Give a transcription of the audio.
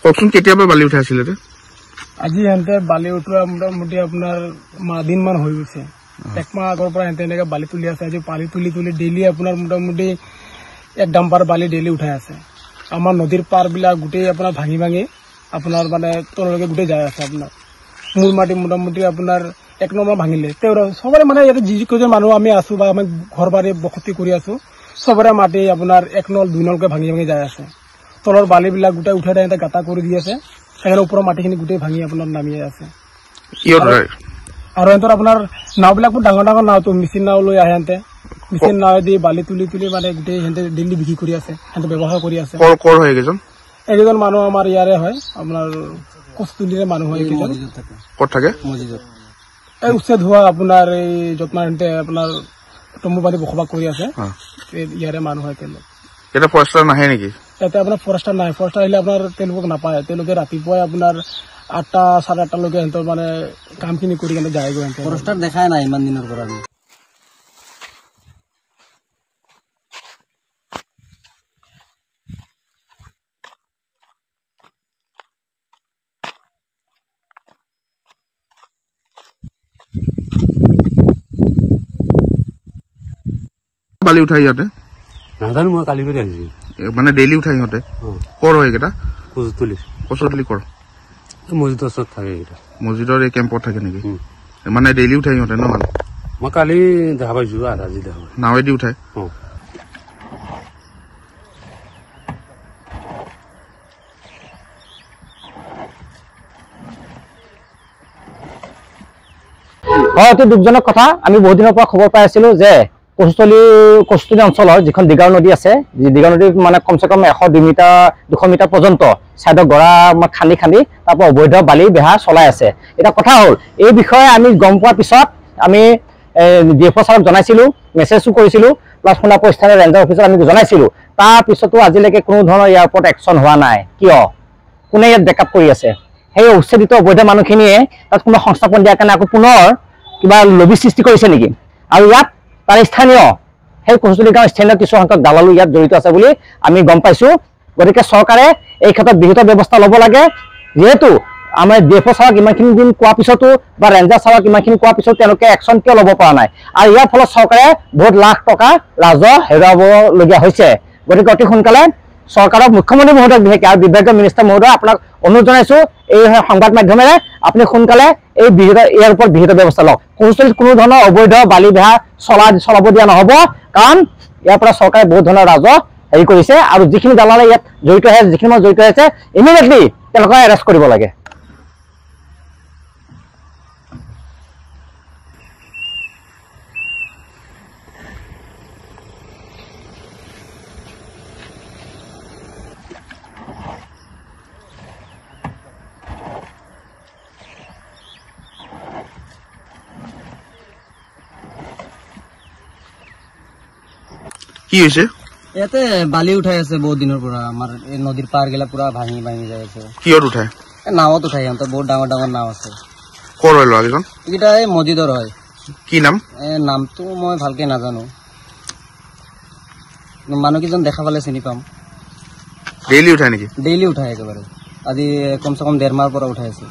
কওকচোন কেতিয়াবা বালি উঠাইছিলে আজি হেনতে বালি উঠোৱা মোটামুটি আপোনাৰ দিন মান হৈ গৈছে একমাহ আগৰ পৰা হেনতে এনেকে বালি তুলি আছে আজি বালি তুলি ডেইলি আপোনাৰ মোটামুটি 1 ডাম্পাৰ বালি ডেইলি উঠাই আছে আমাৰ নদীৰ পাৰ বিলাক গোটেই আপোনাৰ ভাঙি আপোনাৰ মানে তললৈকে গোটেই যায় আছে আপোনাৰ মূল মাটি মোটামুটি আপোনাৰ 1 নম্বৰ ভাঙিলে তেওঁ সবৰে মানে ইয়াতে যি কেইজন মানুহ আমি আছো বা আমি ঘৰ বাৰী বসতি কৰি আছো সবৰে মাটি আপোনাৰ 1 নল 2 নলকে ভাঙি যায় আছে তলৰ বালি বিলাক গোটেই উঠাই এটা গাঁতা কৰি দি আছে সেখানে ওপৰৰ মাটিখিনি গোটেই ভাঙি আপোনাৰ নামি আছে আৰু এন্তৰ আপোনাৰ নাওবিলাক ডাঙৰ ডাঙৰ নাওটো মেচিন নাও লৈ আহে এন্তে মেচিন নাও দি বালি তুলি মানে গোটেই হেনতে দিল্লী বিক্ৰী কৰি আছে হেনতে ব্যৱহাৰ কৰি আছে কৰ হয় এজন মানুহ আমাৰ ইয়াৰে হয় আপোনাৰ কস্তুলিৰে মানুহ হয় এজন ক'ত থাকে মজিদত এই উচ্ছেদ হোৱা আপোনাৰ এই যত্না হেনতে আপোনাৰ তম্বুবাদী বসবাস কৰি আছে ইয়াৰে মানুহ হয় তেওঁলোক এটা ফৰেষ্টাৰ নাহে নেকি এটা আপোনাৰ ফৰেষ্টাৰ নাই ফৰেষ্টাৰ আহিলে আপোনাৰ তেওঁলোকক নাপায় তেওঁলোকে ৰাতিপুৱাই আপোনাৰ 8টা 8:30 লৈকে হেনতৰ মানে কামখিনি কৰি কেনে যায়গৈ ফৰেষ্টাৰ দেখাই নাই ইমান দিনৰ পৰা বালি উঠাই ইয়াতে নাজানো মই কালি কৰি আহিছো মানে ডেইলি উঠাই সিহঁতে কৰ হয় এটা কচুতলি কৰ মছজিদৰ ওচৰত থাকে এটা মছজিদৰ এই কেম্পত থাকে নেকি মানে ডেইলি উঠাই সিহঁতে ন মানে মই কালি দেখা পাইছো আৰু আজি দেখা পাইছো নাৱেদি উঠাই অতি দুখজনক কথা আমি বহুত দিনৰ পৰা খবৰ পাই আছিলো যে কচুতলি অঞ্চলৰ যিখন দিগাৰ নদী আছে দিগাৰ নদী মানে কমচে কম 100 মিটাৰ 200 মিটাৰ পৰ্যন্ত সাইডৰ গৰা খান্দি তাৰ পৰা অবৈধ বালি বেহা চলাই আছে এটা কথা হ'ল এই বিষয়ে আমি গম পোৱাৰ পিছত আমি ডিএফও ছাৰক জনাইছিলো মেছেজও কৰিছিলো প্লাস সোণাপুৰ স্থানীয় ৰেঞ্জাৰ অফিচত আমি জনাইছিলো তাৰ পিছতো আজিলৈকে কোনো ধৰণৰ ইয়াৰ ওপৰত একচন হোৱা নাই কিয় কোনে ইয়াত বেকআপ কৰি আছে সেই উচ্ছেদিত অবৈধ মানুহখিনিয়ে তাত কোনো সংস্থাপন দিয়াৰ কাৰণে আকৌ পুনৰ কিবা লবি সৃষ্টি কৰিছে নেকি আৰু ইয়াত তাৰ স্থানীয় সেই কচুতলি গাঁৱৰ স্থানীয় কিছু সংখ্যক দালালো ইয়াত জড়িত আছে বুলি আমি গম পাইছো গতিকে চৰকাৰে এই ক্ষেত্ৰত বিহিত ব্যৱস্থা ল'ব লাগে যেহেতু আমাৰ ডিএফও ছাৰক ইমানখিনি দিন কোৱাৰ পিছতো বা ৰেঞ্জাৰ ছাৰক ইমানখিনি কোৱাৰ পিছতো তেওঁলোকে একচন কিয় ল'ব পৰা নাই আৰু ইয়াৰ ফলত চৰকাৰে বহুত লাখ টকা ৰাজহ হেৰুৱাবলগীয়া হৈছে গতিকে অতি সোনকালে চৰকাৰক মুখ্যমন্ত্ৰী মহোদয়ক বিশেষকৈ আৰু বিভাগীয় মিনিষ্টাৰ মহোদয় আপোনাক অনুৰোধ জনাইছো এই সংবাদ মাধ্যমেৰে আপুনি সোনকালে এই ইয়াৰ ওপৰত বিহিত ব্যৱস্থা লওক কচুতলিত কোনো ধৰণৰ অবৈধ বালি বেহা চলাব দিয়া নহ'ব কাৰণ ইয়াৰ পৰা চৰকাৰে বহুত ধৰণৰ ৰাজহ হেৰি কৰিছে আৰু যিখিনি দালালে ইয়াত জড়িত আছে যিখিনি মানুহ জড়িত আছে ইমিডিয়েটলি তেওঁলোকক এৰেষ্ট কৰিব লাগে কি হৈছে ইয়াতে বালি উঠাই আছে বহুত দিনৰ পৰা আমাৰ এই নদীৰ পাৰ গেলা পুৰা ভাঙি যায় আছে কিহত উঠাই নাৱত উঠাই সিহঁতৰ বহুত ডাঙৰ ডাঙৰ নাও আছে কৰ হয় ল'ৰাকেইজন এইকেইটা এই মছজিদৰ হয় কি নাম নামটো মই ভালকে নাজানো মানুহকেইজন দেখা পালে চিনি পাম ডেইলি উঠাই নেকি ডেইলি উঠাই একেবাৰে আজি কমচে কম 1.5 মাহৰ পৰা উঠাই আছে